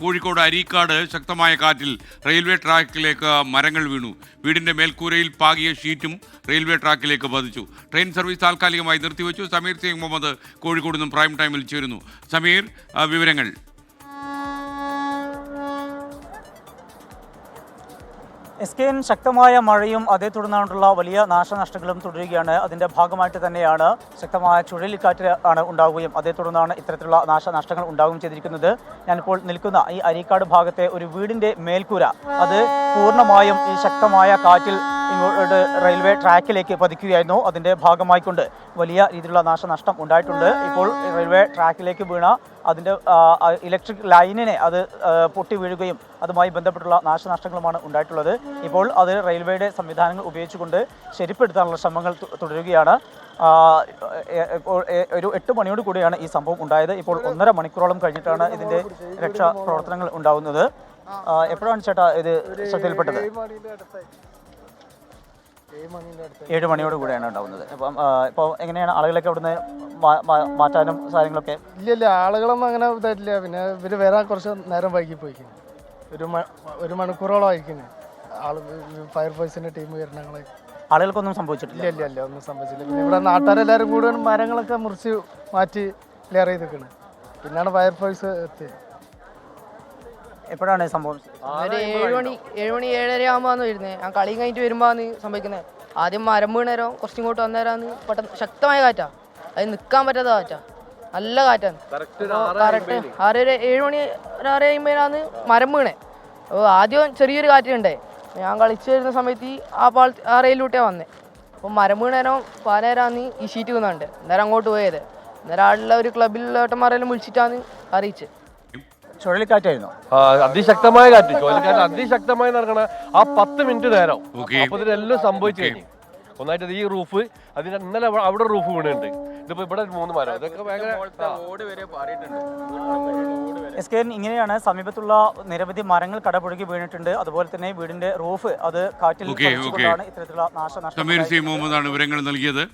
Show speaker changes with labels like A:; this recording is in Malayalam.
A: കോഴിക്കോട് അരീക്കാട് ശക്തമായ കാറ്റിൽ റെയിൽവേ ട്രാക്കിലേക്ക് മരങ്ങൾ വീണു. വീടിന്റെ മേൽക്കൂരയിൽ പാകിയ ഷീറ്റും റെയിൽവേ ട്രാക്കിലേക്ക് പതിച്ചു. ട്രെയിൻ സർവീസ് താൽക്കാലികമായി നിർത്തിവെച്ചു. സമീർ സിംഗ് മുഹമ്മദ് കോഴിക്കോട് നിന്നും പ്രൈം ടൈമിൽ ചേരുന്നു. സമീർ, വിവരങ്ങൾ.
B: എസ്കെൻ, ശക്തമായ മഴയും അതേ തുടർന്നുള്ള വലിയ നാശനഷ്ടങ്ങളും തുടരുകയാണ്. അതിൻ്റെ ഭാഗമായിട്ട് തന്നെയാണ് ശക്തമായ ചുഴലിക്കാറ്റ് ഉണ്ടാവുകയും അതേ തുടർന്നാണ് ഇത്തരത്തിലുള്ള നാശനഷ്ടങ്ങൾ ഉണ്ടാവുകയും ചെയ്തിരിക്കുന്നത്. ഞാനിപ്പോൾ നിൽക്കുന്ന ഈ അരീക്കാട് ഭാഗത്തെ ഒരു വീടിൻ്റെ മേൽക്കൂര അത് പൂർണ്ണമായും ഈ ശക്തമായ കാറ്റിൽ ഇങ്ങോട്ട് റെയിൽവേ ട്രാക്കിലേക്ക് പതിക്കുകയായിരുന്നു. അതിൻ്റെ ഭാഗമായിക്കൊണ്ട് വലിയ രീതിയിലുള്ള നാശനഷ്ടം ഉണ്ടായിട്ടുണ്ട്. ഇപ്പോൾ റെയിൽവേ ട്രാക്കിലേക്ക് വീണ അതിൻ്റെ ഇലക്ട്രിക് ലൈനിനെ അത് പൊട്ടി വീഴുകയും അതുമായി ബന്ധപ്പെട്ടുള്ള നാശനഷ്ടങ്ങളുമാണ് ഉണ്ടായിട്ടുള്ളത്. ഇപ്പോൾ അത് റെയിൽവേയുടെ സംവിധാനങ്ങൾ ഉപയോഗിച്ചുകൊണ്ട് ശരിപ്പെടുത്താനുള്ള ശ്രമങ്ങൾ തുടരുകയാണ്. ഒരു 8 മണിയോട് കൂടിയാണ് ഈ സംഭവം ഉണ്ടായത്. ഇപ്പോൾ 1.5 മണിക്കൂറോളം കഴിഞ്ഞിട്ടാണ് ഇതിൻ്റെ രക്ഷാപ്രവർത്തനങ്ങൾ ഉണ്ടാകുന്നത്. എപ്പോഴാണ് ചേട്ടാ ഇത് ശ്രദ്ധയിൽപ്പെട്ടത്? 7 മണിയോട് കൂടെയാണ് ഉണ്ടാകുന്നത്. അപ്പം ഇപ്പോൾ എങ്ങനെയാണ് ആളുകളൊക്കെ അവിടുന്ന് മാറ്റാനും കാര്യങ്ങളൊക്കെ?
C: ഇല്ല, ആളുകളൊന്നും അങ്ങനെ ഇതായിട്ടില്ല. പിന്നെ ഇവർ വരാൻ കുറച്ച് നേരം വൈകി പോയിക്കുന്നു. ഒരു മണിക്കൂറോളം ആയിരിക്കുന്നു ഫയർഫോഴ്സിന്റെ ടീം വരണങ്ങളെ.
B: ആളുകൾക്കൊന്നും സംഭവിച്ചിട്ടില്ല?
C: ഇല്ല, ഒന്നും സംഭവിച്ചില്ല. പിന്നെ ഇവിടെ നാട്ടുകാരെല്ലാവരും കൂടെ മരങ്ങളൊക്കെ മുറിച്ച് മാറ്റി ക്ലിയർ ചെയ്ത് നിൽക്കുന്നത്. പിന്നാണ് ഫയർഫോഴ്സ് എത്തിയത്.
B: എപ്പോഴാണ് സംഭവം?
D: ഒരു 7 മണി 7:30 ആകുമ്പോഴാണ് വരുന്നത്. ഞാൻ കളി കഴിഞ്ഞിട്ട് വരുമ്പോഴാണ് സംഭവിക്കുന്നത്. ആദ്യം മരം വീണേരം കുറച്ചിങ്ങോട്ട് വന്നേരാന്ന് പെട്ടെന്ന് ശക്തമായ കാറ്റാ. അത് നിൽക്കാൻ പറ്റാത്ത കാറ്റാ, നല്ല കാറ്റാണ്. കറക്റ്റ് 7 മണി 6:50 മരം വീണേ. അപ്പോൾ ആദ്യം ചെറിയൊരു കാറ്റുണ്ടേ. ഞാൻ കളിച്ചു വരുന്ന സമയത്ത് ആ റെയിലൂട്ടിയാണ് വന്നത്. അപ്പോൾ മരം വീണേരം പലരാന്ന് ഈ ഷീറ്റ് വീണുണ്ട്. അന്നേരം അങ്ങോട്ട് പോയത്. അന്നേരം ആളുള്ള ഒരു ക്ലബിലുള്ള ഏട്ടന്മാരെല്ലാം വിളിച്ചിട്ടാണ് അറിയിച്ചത്.
B: ചുഴലിക്കാറ്റായിരുന്നു.
E: അതിശക്തമായ കാറ്റ്. ചുഴലിക്കാറ്റ് അതിശക്തമായി നടക്കണ ആ 10 മിനിറ്റ് നേരം അപ്പൊ ഇതിനെല്ലാം സംഭവിച്ചു കഴിഞ്ഞു. ഒന്നായിട്ട് ഈ റൂഫ് അതിന് ഇന്നലെ അവിടെ റൂഫ് വീണുണ്ട്. ഇതിപ്പോ ഇവിടെ 3 മരം. ഇതൊക്കെ
B: എസ്കെൻ, ഇങ്ങനെയാണ് സമീപത്തുള്ള നിരവധി മരങ്ങൾ കടപുഴകി വീണിട്ടുണ്ട്. അതുപോലെ തന്നെ വീടിന്റെ റൂഫ് അത് കാറ്റിൽ ഇത്തരത്തിലുള്ള നാശനഷ്ടം.
A: സമീർ സി മുഹമ്മദാണ് വിവരങ്ങൾ നൽകിയത്.